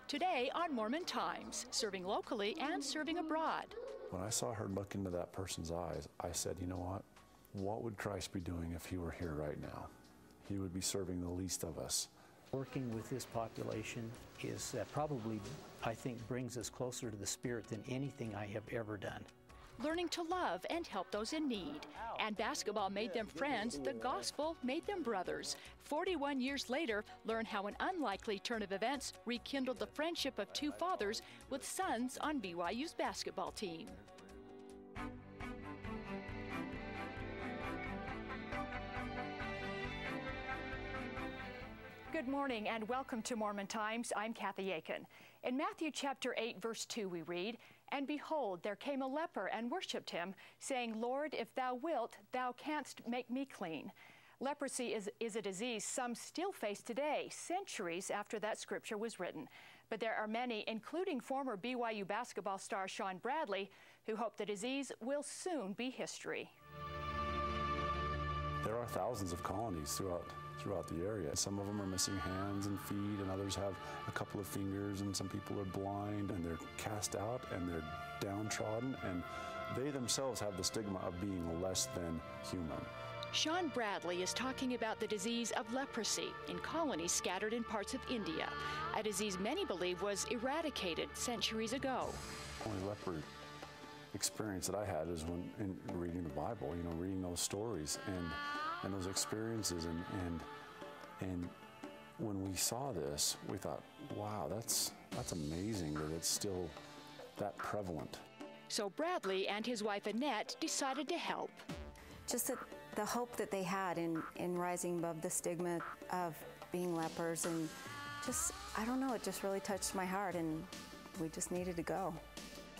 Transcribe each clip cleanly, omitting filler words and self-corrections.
Today on Mormon Times, serving locally and serving abroad. When I saw her look into that person's eyes, I said, you know what? What would Christ be doing if he were here right now? He would be serving the least of us. Working with this population is probably, I think, brings us closer to the Spirit than anything I have ever done. Learning to love and help those in need. And basketball made them friends, the gospel made them brothers. 41 years later, learn how an unlikely turn of events rekindled the friendship of two fathers with sons on BYU's basketball team. Good morning and welcome to Mormon Times. I'm Kathy Aiken. In Matthew chapter 8, verse 2, we read, "And behold, there came a leper and worshipped him, saying, Lord, if thou wilt, thou canst make me clean." Leprosy is a disease some still face today, centuries after that scripture was written. But there are many, including former BYU basketball star Shawn Bradley, who hope the disease will soon be history. There are thousands of colonies throughout the area. Some of them are missing hands and feet, and others have a couple of fingers, and some people are blind, and they're cast out, and they're downtrodden, and they themselves have the stigma of being less than human. Shawn Bradley is talking about the disease of leprosy in colonies scattered in parts of India, a disease many believe was eradicated centuries ago. The only leper experience that I had is when in reading the Bible, reading those stories and those experiences, and when we saw this, we thought, wow, that's amazing that it's still that prevalent. So Bradley and his wife Annette decided to help. Just the hope that they had in rising above the stigma of being lepers, and just, I don't know, it just really touched my heart, and we just needed to go.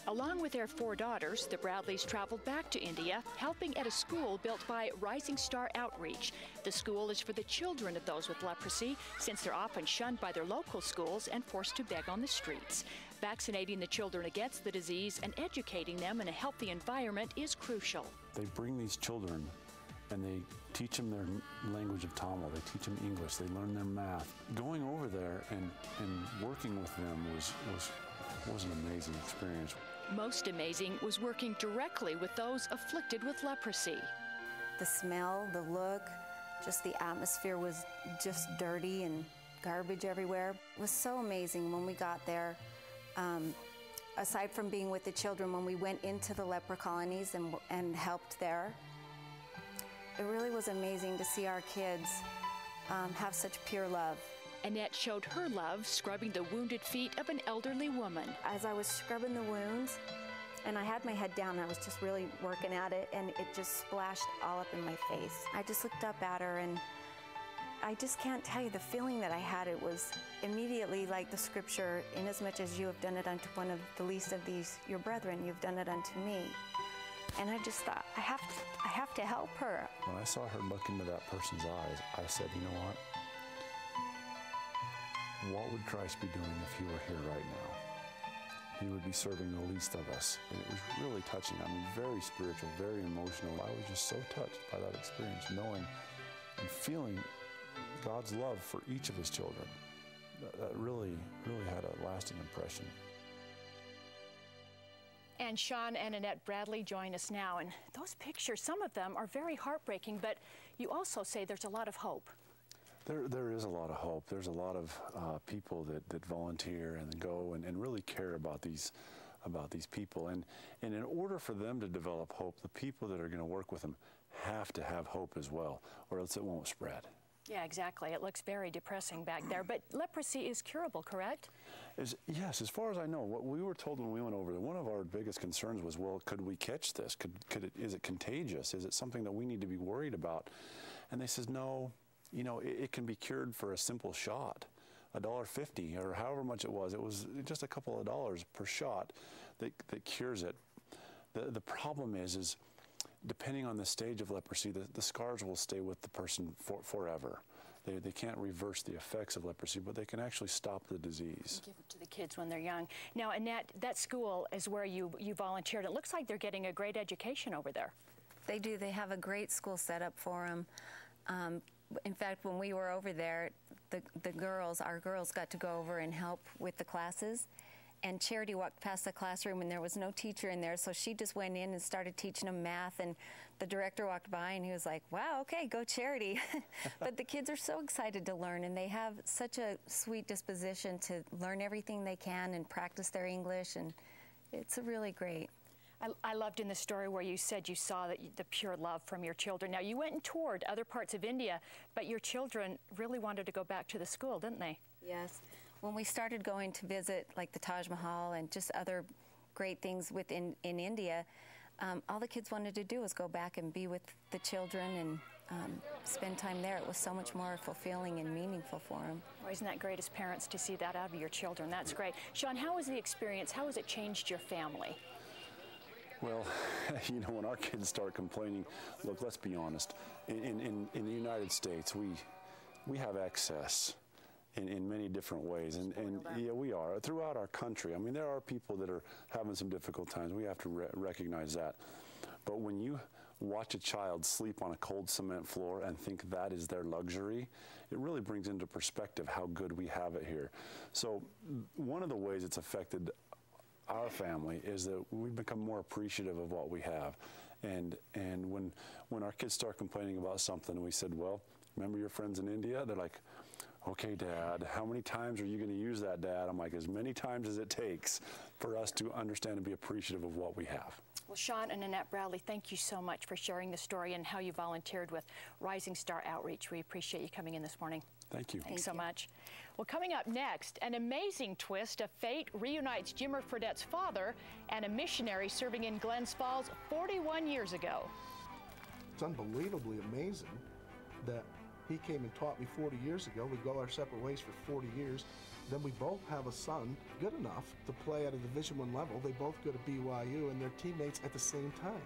Along with their 4 daughters, the Bradleys traveled back to India, helping at a school built by Rising Star Outreach. The school is for the children of those with leprosy, since they're often shunned by their local schools and forced to beg on the streets. Vaccinating the children against the disease and educating them in a healthy environment is crucial. They bring these children and they teach them their language of Tamil, they teach them English, they learn their math. Going over there and working with them was an amazing experience. Most amazing was working directly with those afflicted with leprosy. The smell, the look, just the atmosphere was just dirty and garbage everywhere. It was so amazing when we got there. Aside from being with the children, when we went into the leper colonies and helped there, it really was amazing to see our kids have such pure love. Annette showed her love scrubbing the wounded feet of an elderly woman. As I was scrubbing the wounds, and I had my head down, I was just really working at it, and it just splashed all up in my face. I just looked up at her, and I just can't tell you the feeling that I had. It was immediately like the scripture, inasmuch as you have done it unto one of the least of these, your brethren, you've done it unto me. And I just thought, I have to help her. When I saw her look into that person's eyes, I said, you know what? What would Christ be doing if he were here right now? He would be serving the least of us. And it was really touching. I mean, very spiritual, very emotional. I was just so touched by that experience, knowing and feeling God's love for each of his children. That really had a lasting impression. And Shawn and Annette Bradley join us now. And those pictures, some of them are very heartbreaking, but you also say there's a lot of hope. There is a lot of hope. There's a lot of people that volunteer and go and really care about these people. And in order for them to develop hope, the people that are going to work with them have to have hope as well, or else it won't spread. Yeah, exactly. It looks very depressing back there. But leprosy is curable, correct? Yes, as far as I know. What we were told when we went over there, one of our biggest concerns was, well, could we catch this? Is it contagious? Is it something that we need to be worried about? And they says, no. It can be cured for a simple shot, $1.50 or however much it was. It was just a couple of dollars per shot that cures it. The problem is depending on the stage of leprosy, the scars will stay with the person forever. They can't reverse the effects of leprosy, but they can actually stop the disease. Give it to the kids when they're young. Now, Annette, that school is where you volunteered. It looks like they're getting a great education over there. They do. They have a great school set up for them. In fact, when we were over there, the girls, our girls, got to go over and help with the classes. And Charity walked past the classroom and there was no teacher in there, so she just went in and started teaching them math, and the director walked by and he was like, wow, okay, go Charity. But the kids are so excited to learn, and they have such a sweet disposition to learn everything they can and practice their English, and it's really great. I loved in the story where you said you saw the pure love from your children. Now, you went and toured other parts of India, but your children really wanted to go back to the school, didn't they? Yes. When we started going to visit like the Taj Mahal and just other great things in India, all the kids wanted to do was go back and be with the children and spend time there. It was so much more fulfilling and meaningful for them. Well, isn't that great as parents to see that out of your children? That's great. Sean, how was the experience? How has it changed your family? Well, you know, when our kids start complaining, look, let's be honest. In the United States, we have excess in many different ways, and yeah, we are throughout our country. I mean, there are people that are having some difficult times. We have to recognize that. But when you watch a child sleep on a cold cement floor and think that is their luxury, it really brings into perspective how good we have it here. So one of the ways it's affected our family is that we've become more appreciative of what we have. And when our kids start complaining about something, we said, well, remember your friends in India? They're like, okay, Dad, how many times are you going to use that, Dad? I'm like, as many times as it takes for us to understand and be appreciative of what we have. Well, Sean and Annette Bradley, thank you so much for sharing the story and how you volunteered with Rising Star Outreach. We appreciate you coming in this morning. Thank you. Thanks so much. Well, coming up next, an amazing twist of fate reunites Jimmer Fredette's father and a missionary serving in Glens Falls 41 years ago. It's unbelievably amazing that he came and taught me 40 years ago. We go our separate ways for 40 years. Then we both have a son good enough to play at a Division I level. They both go to BYU, and they're teammates at the same time.